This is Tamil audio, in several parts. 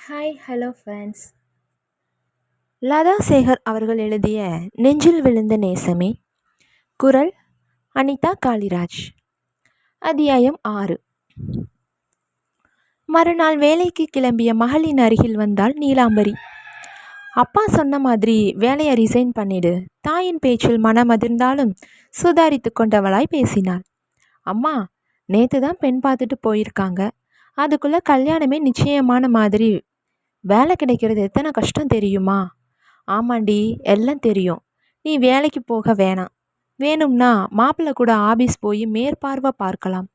Hi hello friends. Latha Sekar அவர்கள் எழுதிய நெஞ்சில் விழுந்த நேசமே. குரல் அனிதா காளிராஜ். அத்தியாயம் 6. மறுநாள் வேலைக்கு கிளம்பிய மகளின் அருகில் வந்தாள் நீலாம்பரி. அப்பா சொன்ன மாதிரி வேலையை ரிசைன் பண்ணிடு. தாயின் பேச்சில் மனம் அதிர்ந்தாலும் சுதாரித்து கொண்டவளாய் பேசினாள். அம்மா, நேற்று தான் பெண் பார்த்துட்டு போயிருக்காங்க. அதுக்குள்ளே கல்யாணமே நிச்சயமான மாதிரி. வேலை கிடைக்கிறது எத்தனை கஷ்டம் தெரியுமா? ஆமாண்டி, எல்லாம் தெரியும். நீ வேலைக்கு போக வேணாம். வேணும்னா மாப்பிள்ளை கூட ஆபீஸ் போய் மேற்பார்வை பார்க்கலாம்.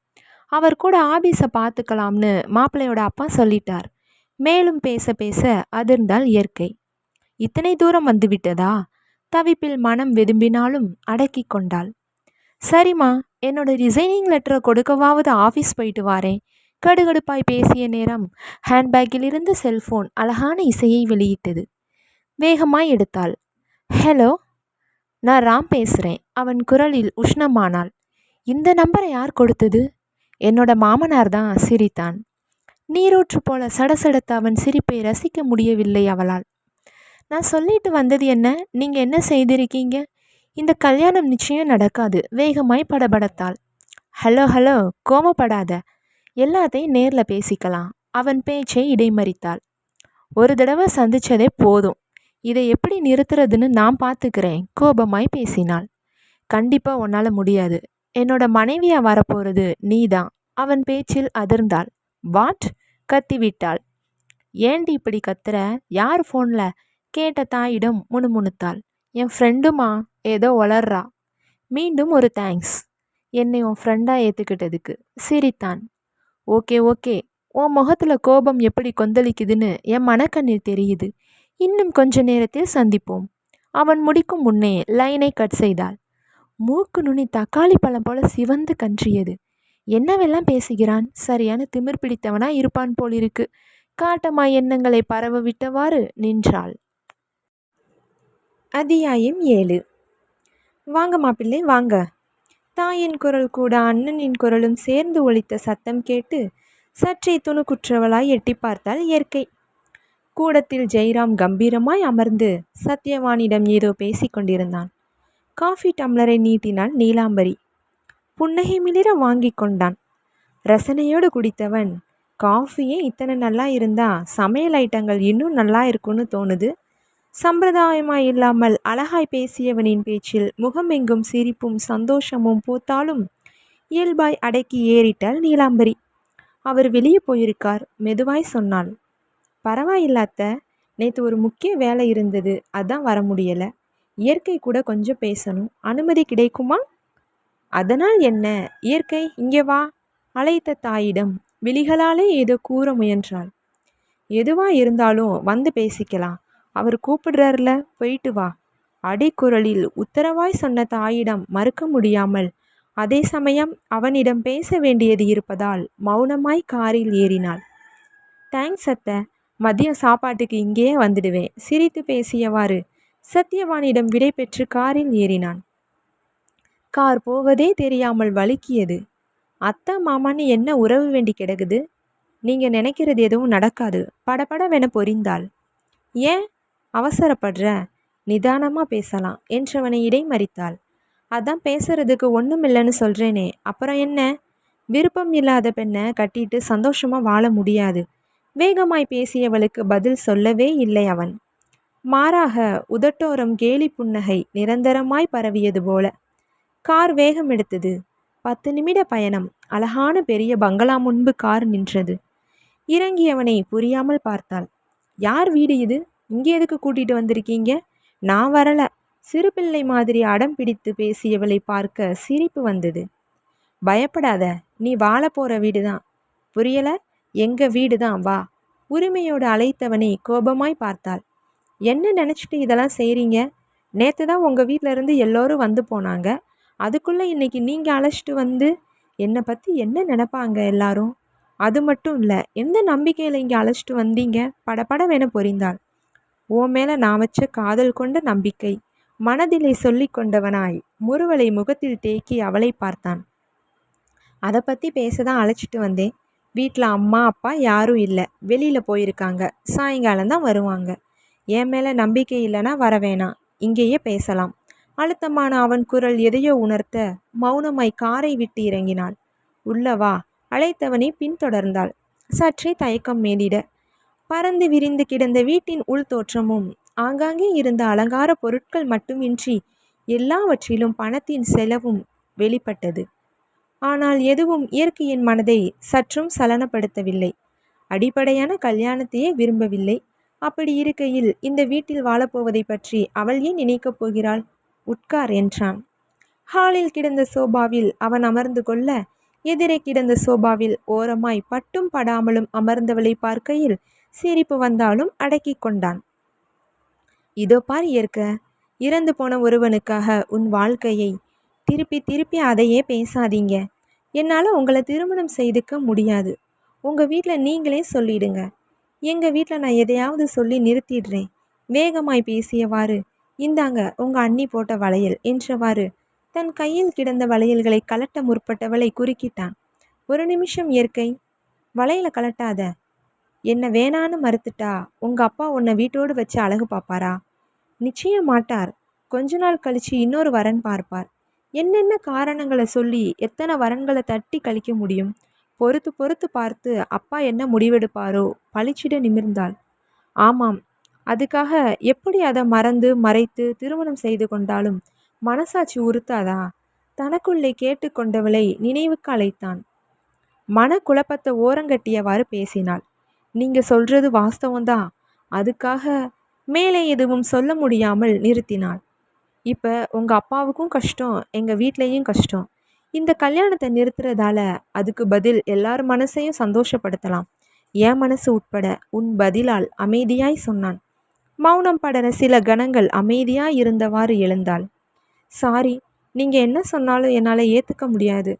அவர் கூட ஆபீஸை பார்த்துக்கலாம்னு மாப்பிள்ளையோட அப்பா சொல்லிட்டார். மேலும் பேச பேச அதிர்ந்தால் இயற்கை. இத்தனை தூரம் வந்துவிட்டதா? தவிப்பில் மனம் வெதும்பினாலும் அடக்கி கொண்டாள். சரிம்மா, என்னோட ரிசைனிங் லெட்டரை கொடுக்கவாவது ஆஃபீஸ் போயிட்டு வாரேன். கடுகடுப்பாய் பேசிய நேரம் ஹேண்ட்பேக்கிலிருந்து செல்போன் அழகான இசையை வெளியிட்டது. வேகமாய் எடுத்தாள். ஹலோ, நான் ராம் பேசுகிறேன். அவன் குரலில் உஷ்ணமானாள். இந்த நம்பரை யார் கொடுத்தது? என்னோட மாமனார் தான், சிரித்தான். நீரூற்று போல சடசடத்த அவன் சிரிப்பை ரசிக்க முடியவில்லை அவளால். நான் சொல்லிட்டு வந்தது என்ன? நீங்கள் என்ன செய்திருக்கீங்க? இந்த கல்யாணம் நிச்சயம் நடக்காது. வேகமாய் படபடத்தாள். Hello hello, கோமப்படாத. எல்லாத்தையும் நேரில் பேசிக்கலாம். அவன் பேச்சை இடைமறித்தாள். ஒரு தடவை சந்திச்சதே போதும். இதை எப்படி நிறுத்துறதுன்னு நான் பார்த்துக்கிறேன். கோபமாய் பேசினாள். கண்டிப்பாக உன்னால் முடியாது. என்னோட மனைவியாக வரப்போகிறது நீ தான். அவன் பேச்சில் அதிர்ந்தாள். வாட்? கத்திவிட்டாள். ஏண்டி இப்படி கத்துற? யார் ஃபோனில்? கேட்ட தாயிடம் முணுமுணுத்தாள். என் ஃப்ரெண்டுமா, ஏதோ வளர்றா. மீண்டும் ஒரு தேங்க்ஸ், என்னை உன் ஃப்ரெண்டாக ஏற்றுக்கிட்டதுக்கு, சிரித்தான். ஓகே ஓகே, உன் முகத்தில் கோபம் எப்படி கொந்தளிக்குதுன்னு என் மனக்கண்ணீர் தெரியுது. இன்னும் கொஞ்ச நேரத்தில் சந்திப்போம். அவன் முடிக்கும் முன்னே லைனை கட் செய்தாள். மூக்கு நுனி தக்காளி பழம் போல சிவந்து கன்றியது. என்னவெல்லாம் பேசுகிறான்? சரியான திமிர் பிடித்தவனா இருப்பான் போலிருக்கு. காட்டமாய் எண்ணங்களை பரவ விட்டவாறு நின்றாள். அத்தியாயம் 7. வாங்க மாப்பிள்ளை வாங்க. தாயின் குரல் கூட அண்ணனின் குரலும் சேர்ந்து ஒலித்த சத்தம் கேட்டு சற்றே துணுக்குற்றவளாய் எட்டி பார்த்தாள் இயற்கை. கூடத்தில் ஜெய்ராம் கம்பீரமாய் அமர்ந்து சத்யவானிடம் ஏதோ பேசி கொண்டிருந்தான். காஃபி டம்ளரை நீட்டினாள் நீலாம்பரி. புன்னகை மிளிர வாங்கி கொண்டான். ரசனையோடு குடித்தவன், காஃபியே இத்தனை நல்லா இருந்தா சமையல் ஐட்டங்கள் இன்னும் நல்லா இருக்குன்னு தோணுது. சம்பிரதாயமாய் இல்லாமல் அழகாய் பேசியவனின் பேச்சில் முகமெங்கும் சிரிப்பும் சந்தோஷமும் பூத்தாலும் இயல்பாய் அடக்கி ஏறிட்டாள் நீலாம்பரி. அவர் வெளியே போயிருக்கார். மெதுவாய் சொன்னாள். பரவாயில்லாத்த, நேற்று ஒரு முக்கிய வேலை இருந்தது, அதான் வர முடியலை. இயற்கை கூட கொஞ்சம் பேசணும். அனுமதி கிடைக்குமா? அதனால் என்ன? இயற்கை, இங்கே வா. அழைத்த தாயிடம் விழிகளாலே ஏதோ கூற முயன்றாள். எதுவா இருந்தாலும் வந்து பேசிக்கலாம். அவர் கூப்பிடுறார்ல, போயிட்டு வா. அடிக்குரலில் உத்தரவாய் சொன்ன தாயிடம் மறுக்க முடியாமல், அதே சமயம் அவனிடம் பேச வேண்டியது இருப்பதால் மௌனமாய் காரில் ஏறினாள். தேங்க்ஸ் அத்தை, மதியம் சாப்பாட்டுக்கு இங்கேயே வந்துடுவேன். சிரித்து பேசியவாறு சத்யவானிடம் விடை பெற்று காரில் ஏறினான். கார் போவதே தெரியாமல் வழுக்கியது. அத்தா மாமான்னு என்ன உறவு வேண்டி கிடக்குது? நீங்கள் நினைக்கிறது எதுவும் நடக்காது. படபடவென பொரிந்தாள். ஏன் அவசரப்படுற? நிதானமாக பேசலாம் என்றவனை இடைமறித்தாள். அதான் பேசுறதுக்கு ஒன்றும் இல்லைன்னு சொல்கிறேனே, அப்புறம் என்ன? விருப்பம் இல்லாத பெண்ணை கட்டிட்டு சந்தோஷமாக வாழ முடியாது. வேகமாய் பேசியவளுக்கு பதில் சொல்லவே இல்லை அவன். மாறாக உதட்டோரம் கேலி புன்னகை நிரந்தரமாய் பரவியது போல. கார் வேகம் எடுத்தது. 10 நிமிட பயணம். அழகான பெரிய பங்களா முன்பு கார் நின்றது. இறங்கியவனை புரியாமல் பார்த்தாள். யார் வீடு இது? இங்கே எதுக்கு கூட்டிகிட்டு வந்திருக்கீங்க? நான் வரல. சிறு பிள்ளை மாதிரி அடம் பிடித்து பேசியவளை பார்க்க சிரிப்பு வந்தது. பயப்படாத, நீ வாழ போகிற வீடு தான். புரியல? எங்கள் வீடு தான், வா. உரிமையோடு அழைத்தவனை கோபமாய் பார்த்தாள். என்ன நினச்சிட்டு இதெல்லாம் செய்கிறீங்க? நேற்று தான் உங்கள் வீட்டிலேருந்து எல்லோரும் வந்து போனாங்க. அதுக்குள்ளே இன்னைக்கு நீங்கள் அழைச்சிட்டு வந்து என்னை பற்றி என்ன நினைப்பாங்க எல்லாரும்? அது மட்டும் இல்லை, எந்த நம்பிக்கையில் இங்கே அழைச்சிட்டு வந்தீங்க? படபடவென பொரிந்தாள். ஓ மேலே நான் வச்ச காதல் கொண்ட நம்பிக்கை, மனதிலே சொல்லி கொண்டவனாய் முறுவலை முகத்தில் தேக்கி அவளை பார்த்தான். அதை பற்றி பேச தான் அழைச்சிட்டு வந்தேன். வீட்டில் அம்மா அப்பா யாரும் இல்லை, வெளியில் போயிருக்காங்க. சாயங்காலம் தான் வருவாங்க. என் மேலே நம்பிக்கை இல்லைன்னா வர வேணாம், இங்கேயே பேசலாம். அழுத்தமான அவன் குரல் எதையோ உணர்த்த மௌனமாய் காரை விட்டு இறங்கினாள். உள்ளவா அழைத்தவனை பின்தொடர்ந்தாள். சற்றே தயக்கம் மேலிட பறந்து விரிந்து கிடந்த வீட்டின் உள் தோற்றமும் ஆங்காங்கே இருந்த அலங்கார பொருட்கள் மட்டுமின்றி எல்லாவற்றிலும் பணத்தின் செலவும் வெளிப்பட்டது. ஆனால் எதுவும் இயற்கையின் மனதை சற்றும் சலனப்படுத்தவில்லை. அடிப்படையான கல்யாணத்தையே விரும்பவில்லை. அப்படி இருக்கையில் இந்த வீட்டில் வாழப்போவதை பற்றி அவள் ஏன் நினைக்கப் போகிறாள்? உட்கார் என்றான். ஹாலில் கிடந்த சோபாவில் அவன் அமர்ந்து கொள்ள, எதிரே கிடந்த சோபாவில் ஓரமாய் பட்டும் படாமலும் அமர்ந்தவளை பார்க்கையில் சிரிப்பு வந்தாலும் அடக்கி கொண்டான். இதோ பார் ஏற்க, இறந்து போன ஒருவனுக்காக உன் வாழ்க்கையை திருப்பி திருப்பி அதையே பேசாதீங்க. என்னால் உங்களை திருமணம் செய்துக்க முடியாது. உங்கள் வீட்டில் நீங்களே சொல்லிடுங்க. எங்கள் வீட்டில் நான் எதையாவது சொல்லி நிறுத்திடுறேன். வேகமாய் பேசியவாறு, இந்தாங்க உங்கள் அண்ணி போட்ட வளையல் என்றவாறு தன் கையில் கிடந்த வளையல்களை கலட்ட முற்பட்டவளை குறுக்கிட்டான். ஒரு நிமிஷம் இயற்கை, வளையலை கலட்டாத. என்ன வேணான்னு மறுத்துட்டா உங்கள் அப்பா உன்னை வீட்டோடு வச்சு அழகு பார்ப்பாரா? நிச்சயம் மாட்டார். கொஞ்ச நாள் கழித்து இன்னொரு வரன் பார்ப்பார். என்னென்ன காரணங்களை சொல்லி எத்தனை வரன்களை தட்டி கழிக்க முடியும்? பொறுத்து பொறுத்து பார்த்து அப்பா என்ன முடிவெடுப்பாரோ பளிச்சிட நிமிர்ந்தாள். ஆமாம், அதுக்காக எப்படி அதை மறந்து மறைத்து திருமணம் செய்து கொண்டாலும் மனசாட்சி உறுத்தாதா? தனக்குள்ளே கேட்டு கொண்டவளை நினைவுக்கு அழைத்தான். மன குழப்பத்தை ஓரங்கட்டியவாறு பேசினாள். நீங்கள் சொல்கிறது வாஸ்தவம்தான். அதுக்காக மேலே எதுவும் சொல்ல முடியாமல் நிறுத்தினாள். இப்போ உங்கள் அப்பாவுக்கும் கஷ்டம், எங்கள் வீட்லேயும் கஷ்டம். இந்த கல்யாணத்தை நிறுத்துறதால அதுக்கு பதில் எல்லார் மனசையும் சந்தோஷப்படுத்தலாம், என் மனசு உட்பட. உன் பதிலால் அமைதியாய் சொன்னான். மௌனம் படர சில கணங்கள் அமைதியாய் இருந்தவாறு எழுந்தாள். சாரி, நீங்கள் என்ன சொன்னாலும் என்னால் ஏற்றுக்க முடியாது.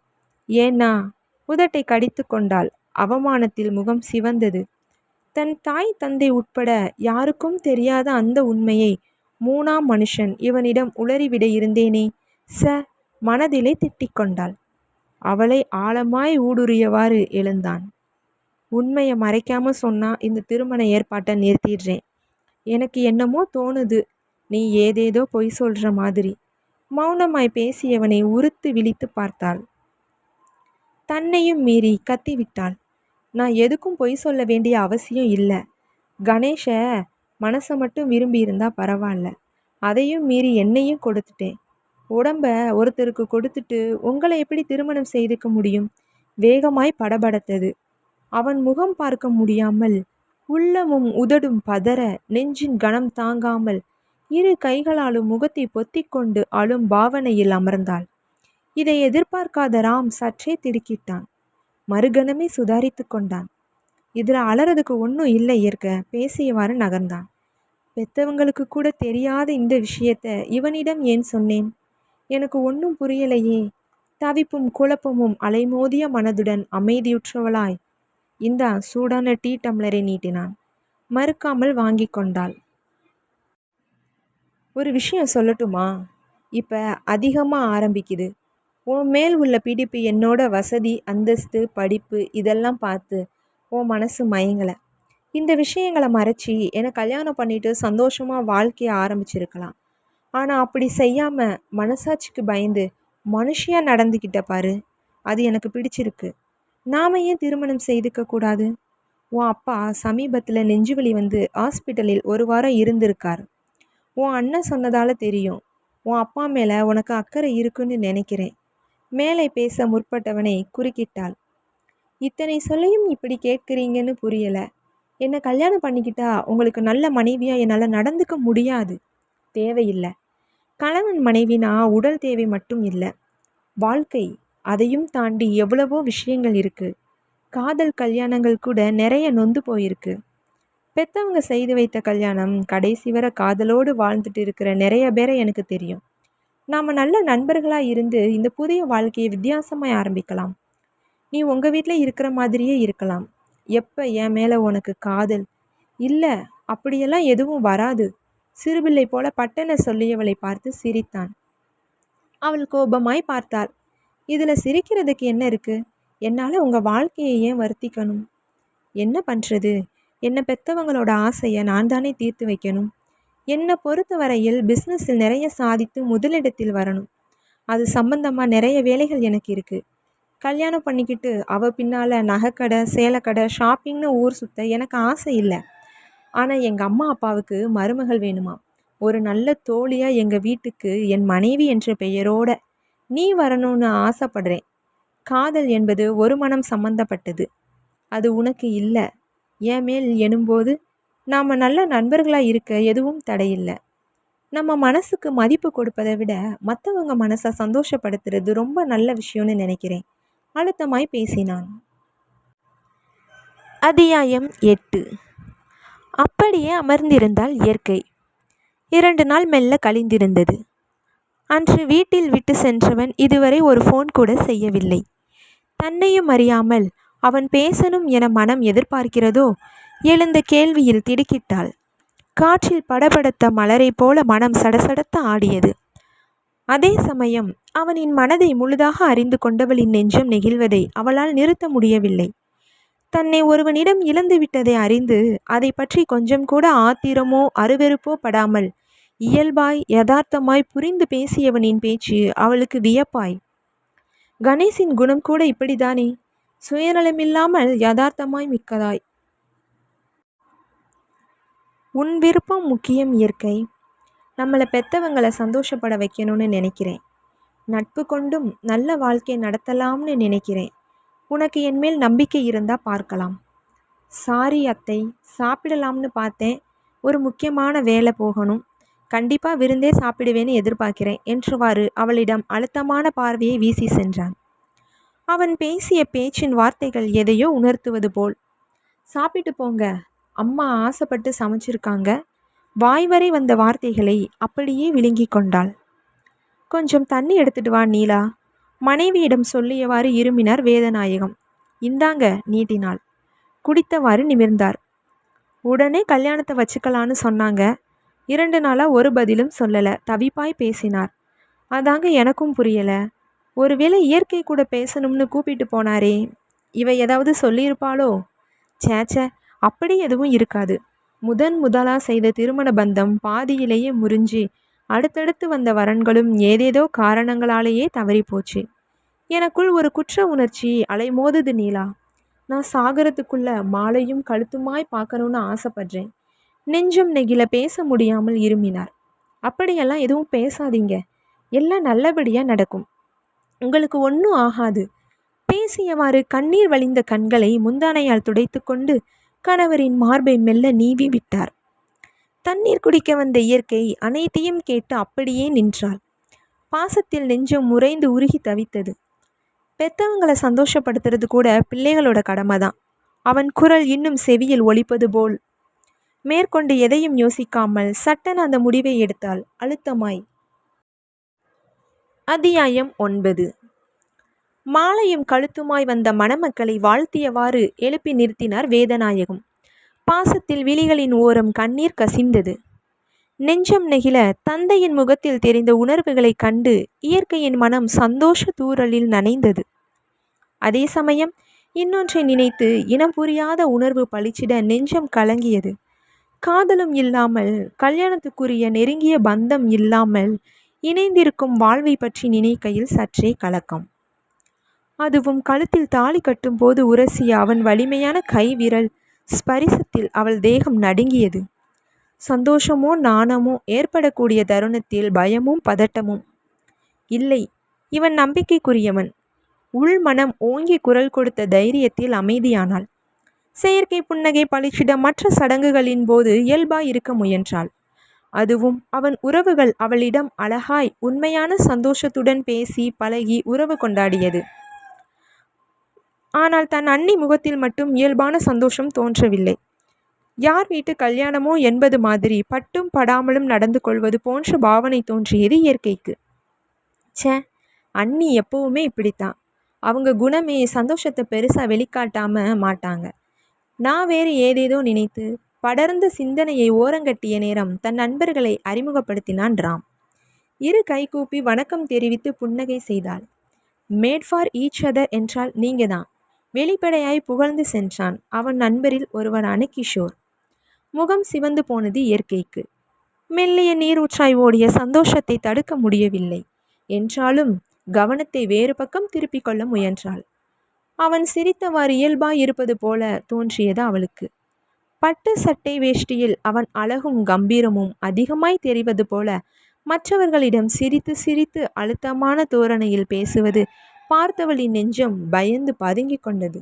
ஏன்னா? உதட்டை கடித்து கொண்டாள். அவமானத்தில் முகம் சிவந்தது. தன் தாய் தந்தை உட்பட யாருக்கும் தெரியாத அந்த உண்மையை மூணாம் மனுஷன் இவனிடம் உளறிவிட இருந்தேனே. மனதிலே திட்டிக்கொண்டாள். அவளை ஆழமாய் ஊடுருவியவாறு எழுந்தான். உண்மையை மறைக்காம சொன்னா இந்த திருமண ஏற்பாட்டை நிறுத்திடுறேன். எனக்கு என்னமோ தோணுது, நீ ஏதேதோ பொய் சொல்ற மாதிரி. மௌனமாய் பேசியவனை உறுத்து விழித்து பார்த்தாள். தன்னையும் மீறி கத்திவிட்டாள். நான் எதுக்கும் பொய் சொல்ல வேண்டிய அவசியம் இல்லை. கணேஷ மனசை மட்டும் விரும்பி இருந்தா பரவாயில்ல. அதையும் மீறி என்னையும் கொடுத்துட்டேன். உடம்ப ஒருத்தருக்கு கொடுத்துட்டு உங்களை எப்படி திருமணம் செய்துக்க முடியும்? வேகமாய் படபடத்தது. அவன் முகம் பார்க்க முடியாமல், உள்ளமும் உதடும் பதற, நெஞ்சின் கனம் தாங்காமல் இரு கைகளாலும் முகத்தை பொத்திக்கொண்டு அழும் பாவனையில் அமர்ந்தாள். இதை எதிர்பார்க்காத ராம் சற்றே திடுக்கிட்டான். மறுகணமே சுதாரித்து கொண்டான். இதில் அலறதுக்கு ஒன்றும் இல்லை இயற்க, பேசியவாறு நகர்ந்தான். பெத்தவங்களுக்கு கூட தெரியாத இந்த விஷயத்தை இவனிடம் ஏன் சொன்னேன்? எனக்கு ஒன்றும் புரியலையே. தவிப்பும் குழப்பமும் அலைமோதிய மனதுடன் அமைதியுற்றவளாய் இந்தா சூடான டீ டம்ளரை நீட்டினான். மறுக்காமல் வாங்கி கொண்டாள். ஒரு விஷயம் சொல்லட்டுமா? இப்போ அதிகமாக ஆரம்பிக்குது. உன் மேல் உள்ள பிடிப்பு என்னோட வசதி, அந்தஸ்து, படிப்பு இதெல்லாம் பார்த்து உன் மனசு மயங்கலை. இந்த விஷயங்களை மறைச்சி என்னை கல்யாணம் பண்ணிட்டு சந்தோஷமாக வாழ்க்கையை ஆரம்பிச்சிருக்கலாம். ஆனால் அப்படி செய்யாமல் மனசாட்சிக்கு பயந்து மனுஷியாக நடந்துக்கிட்ட பாரு, அது எனக்கு பிடிச்சிருக்கு. நாம ஏன் திருமணம் செய்துக்க கூடாது? உன் அப்பா சமீபத்தில் நெஞ்சுவலி வந்து ஹாஸ்பிட்டலில் ஒரு வாரம் இருந்திருக்கார். உன் அண்ணன் சொன்னதால் தெரியும். உன் அப்பா மேலே உனக்கு அக்கறை இருக்குன்னு நினைக்கிறேன். மேலே பேச முற்பட்டவனை குறுக்கிட்டாள். இத்தனை சொல்லியும் இப்படி கேட்குறீங்கன்னு புரியலை. என்னை கல்யாணம் பண்ணிக்கிட்டா உங்களுக்கு நல்ல மனைவியாக என்னால் நடந்துக்க முடியாது. தேவையில்லை. கணவன் மனைவினா உடல் தேவை மட்டும் இல்லை, வாழ்க்கை. அதையும் தாண்டி எவ்வளவோ விஷயங்கள் இருக்குது. காதல் கல்யாணங்கள் கூட நிறைய நொந்து போயிருக்கு. பெத்தவங்க செய்து வைத்த கல்யாணம், கடைசி வரை காதலோடு வாழ்ந்துட்டு இருக்கிற நிறைய பேரை எனக்கு தெரியும். நாம் நல்ல நண்பர்களாக இருந்து இந்த புதிய வாழ்க்கையை வித்தியாசமாக ஆரம்பிக்கலாம். நீ உங்கள் வீட்டில் இருக்கிற மாதிரியே இருக்கலாம். எப்போ என் மேலே உனக்கு காதல் இல்லை அப்படியெல்லாம் எதுவும் வராது. சிறுபிள்ளை போல பட்டன சொல்லியவளை பார்த்து சிரித்தான். அவள் கோபமாய் பார்த்தாள். இதில் சிரிக்கிறதுக்கு என்ன இருக்குது? என்னால் உங்கள் வாழ்க்கையை ஏன் வருத்திக்கணும்? என்ன பண்ணுறது? என்னை பெற்றவங்களோட ஆசையை நான் தானே தீர்த்து வைக்கணும். என்னை பொறுத்த வரையில் பிஸ்னஸில் நிறைய சாதித்து முதலிடத்தில் வரணும். அது சம்பந்தமாக நிறைய வேலைகள் எனக்கு இருக்குது. கல்யாணம் பண்ணிக்கிட்டு அவள் பின்னால் நகைக்கடை, சேலைக்கடை, ஷாப்பிங்னு ஊர் சுற்ற எனக்கு ஆசை இல்லை. ஆனால் எங்கள் அம்மா அப்பாவுக்கு மருமகள் வேணுமா. ஒரு நல்ல தோழியாக எங்கள் வீட்டுக்கு என் மனைவி என்ற பெயரோட நீ வரணும்னு ஆசைப்படுறேன். காதல் என்பது ஒரு மனம் சம்பந்தப்பட்டது. அது உனக்கு இல்லை. என் மேல் எனும்போது நாம் நல்ல நண்பர்களாக இருக்க எதுவும் தடையில்லை. நம்ம மனசுக்கு மதிப்பு கொடுப்பதை விட மற்றவங்க மனசை சந்தோஷப்படுத்துறது ரொம்ப நல்ல விஷயம்னு நினைக்கிறேன். அழுத்தமாய் பேசினான். அத்தியாயம் 8. அப்படியே அமர்ந்திருந்தால் இயற்கை. 2 நாள் மெல்ல கழிந்திருந்தது. அன்று வீட்டில் விட்டு சென்றவன் இதுவரை ஒரு ஃபோன் கூட செய்யவில்லை. தன்னையும் அறியாமல் அவன் பேசணும் என மனம் எதிர்பார்க்கிறதோ எழுந்த கேள்வியில் திடுக்கிட்டாள். காற்றில் படபடத்த மலரை போல மனம் சடசடத்த ஆடியது. அதே சமயம் அவனின் மனதை முழுதாக அறிந்து கொண்டவளின் நெஞ்சம் நெகிழ்வதை அவளால் நிறுத்த முடியவில்லை. தன்னை ஒருவனிடம் இழந்து விட்டதை அறிந்து அதை பற்றி கொஞ்சம் கூட ஆத்திரமோ அருவெறுப்போ படாமல் இயல்பாய் யதார்த்தமாய் புரிந்து பேசியவனின் பேச்சு அவளுக்கு வியப்பாய். கணேசின் குணம் கூட இப்படித்தானே, சுயநலமில்லாமல் யதார்த்தமாய் மிக்கதாய். உன் விருப்பம் முக்கியம் இயற்கை. நம்மளை பெற்றவங்களை சந்தோஷப்பட வைக்கணும்னு நினைக்கிறேன். நட்பு கொண்டும் நல்ல வாழ்க்கை நடத்தலாம்னு நினைக்கிறேன். உனக்கு என் மேல் நம்பிக்கை இருந்தால் பார்க்கலாம். சாரி அத்தை, சாப்பிடலாம்னு பார்த்தேன். ஒரு முக்கியமான வேலை போகணும். கண்டிப்பாக விருந்தே சாப்பிடுவேன்னு எதிர்பார்க்கிறேன் என்றவாறு அவளிடம் அழுத்தமான பார்வையை வீசி சென்றான். அவன் பேசிய பேச்சின் வார்த்தைகள் எதையோ உணர்த்துவது போல். சாப்பிட்டு போங்க, அம்மா ஆசைப்பட்டு சமைச்சிருக்காங்க. வாய்வரை வந்த வார்த்தைகளை அப்படியே விழுங்கி கொண்டாள். கொஞ்சம் தண்ணி எடுத்துட்டு வா நீலா, மனைவியிடம் சொல்லியவாறு இருமினார் வேதநாயகம். இந்தாங்க நீட்டினாள். குடித்தவாறு நிமிர்ந்தார். உடனே கல்யாணத்தை வச்சுக்கலான்னு சொன்னாங்க. 2 நாளாக ஒரு பதிலும் சொல்லலை. தவிப்பாய் பேசினார். அதாங்க எனக்கும் புரியலை. ஒருவேளை இயற்கை கூட பேசணும்னு கூப்பிட்டு போனாரே, இவ ஏதாவது சொல்லியிருப்பாளோ? சேச்ச, அப்படி எதுவும் இருக்காது. முதலாக செய்த திருமண பந்தம் பாதியிலேயே முறிஞ்சி அடுத்தடுத்து வந்த வரன்களும் ஏதேதோ காரணங்களாலேயே தவறி போச்சு. எனக்குள் ஒரு குற்ற உணர்ச்சி அலைமோதுது நீலா. நான் சாகரத்துக்குள்ள மாலையும் கழுத்துமாய் பார்க்கணுன்னு ஆசைப்படுறேன். நெஞ்சம் நெகிழ பேச முடியாமல் இருமினார். அப்படியெல்லாம் எதுவும் பேசாதீங்க, எல்லாம் நல்லபடியாக நடக்கும். உங்களுக்கு ஒன்றும் ஆகாது. பேசியவாறு கண்ணீர் வழிந்த கண்களை முந்தானையால் துடைத்து கொண்டு கணவரின் மார்பை மெல்ல நீவி விட்டார். தண்ணீர் குடிக்க வந்த இயற்கை அனைத்தையும் கேட்டு அப்படியே நின்றாள். பாசத்தில் நெஞ்சம் முறைந்து உருகி தவித்தது. பெத்தவங்களை சந்தோஷப்படுத்துறது கூட பிள்ளைகளோட கடமை தான். அவன் குரல் இன்னும் செவியில் ஒலிப்பது போல். மேற்கொண்டு எதையும் யோசிக்காமல் சட்டென அந்த முடிவை எடுத்தாள் அழுத்தமாய். அத்தியாயம் 9. மாலையும் கழுத்துமாய் வந்த மணமக்களை வாழ்த்தியவாறு எழுப்பி நிறுத்தினார் வேதநாயகம். பாசத்தில் விழிகளின் ஓரம் கண்ணீர் கசிந்தது. நெஞ்சம் நெகிழ தந்தையின் முகத்தில் தெரிந்த உணர்வுகளை கண்டு இயற்கையின் மனம் சந்தோஷ தூறலில் நனைந்தது. அதே சமயம் இன்னொன்றை நினைத்து இனம் புரியாத உணர்வு பளிச்சிட நெஞ்சம் கலங்கியது. காதலும் இல்லாமல், கல்யாணத்துக்குரிய நெருங்கிய பந்தம் இல்லாமல் இணைந்திருக்கும் வாழ்வை பற்றி நினைக்கையில் சற்றே கலக்கம். அதுவும் கழுத்தில் தாலி கட்டும் போது உரசிய அவன் வலிமையான கை விரல் ஸ்பரிசத்தில் அவள் தேகம் நடுங்கியது. சந்தோஷமோ நாணமோ ஏற்படக்கூடிய தருணத்தில் பயமும் பதட்டமும். இல்லை, இவன் நம்பிக்கைக்குரியவன். உள் மனம் ஓங்கி குரல் கொடுத்த தைரியத்தில் அமைதியானாள். செயற்கை புன்னகை பளிச்சிட மற்ற சடங்குகளின் போது இயல்பாய் இருக்க முயன்றாள். அதுவும் அவன் உறவுகள் அவளிடம் அழகாய் உண்மையான சந்தோஷத்துடன் பேசி பழகி உறவு கொண்டாடியது. ஆனால் தன் அண்ணி முகத்தில் மட்டும் இயல்பான சந்தோஷம் தோன்றவில்லை. யார் வீட்டு கல்யாணமோ என்பது மாதிரி பட்டும் படாமலும் நடந்து கொள்வது போன்ற பாவனை தோன்றியது இயற்கைக்கு. ச்சே, அண்ணி எப்பவுமே இப்படித்தான். அவங்க குணமே சந்தோஷத்தை பெருசாக வெளிக்காட்டாம மாட்டாங்க. நான் வேறு ஏதேதோ நினைத்து படர்ந்த சிந்தனையை ஓரங்கட்டிய நேரம் தன் நண்பர்களை அறிமுகப்படுத்தினான் ராம். இரு கைகூப்பி வணக்கம் தெரிவித்து புன்னகை செய்தாள். மேட் ஃபார் ஈச் அதர் என்றால் நீங்க தான். வெளிப்படையாய் புகழ்ந்து சென்றான் அவன் நண்பரில் ஒருவரான கிஷோர். முகம் சிவந்து போனது இயற்கைக்கு. மெல்லிய நீரூற்றாய் ஓடிய சந்தோஷத்தை தடுக்க முடியவில்லை. என்றாலும் கவனத்தை வேறு பக்கம் திருப்பிக் கொள்ள முயன்றாள். அவன் சிரித்தவாறு இயல்பாய் இருப்பது போல தோன்றியது அவளுக்கு. பட்டு சட்டை வேஷ்டியில் அவன் அழகும் கம்பீரமும் அதிகமாய் தெரிவது போல மற்றவர்களிடம் சிரித்து சிரித்து அழுத்தமான தோரணையில் பேசுவது பார்த்தவளின் நெஞ்சம் பயந்து பதுங்கி கொண்டது.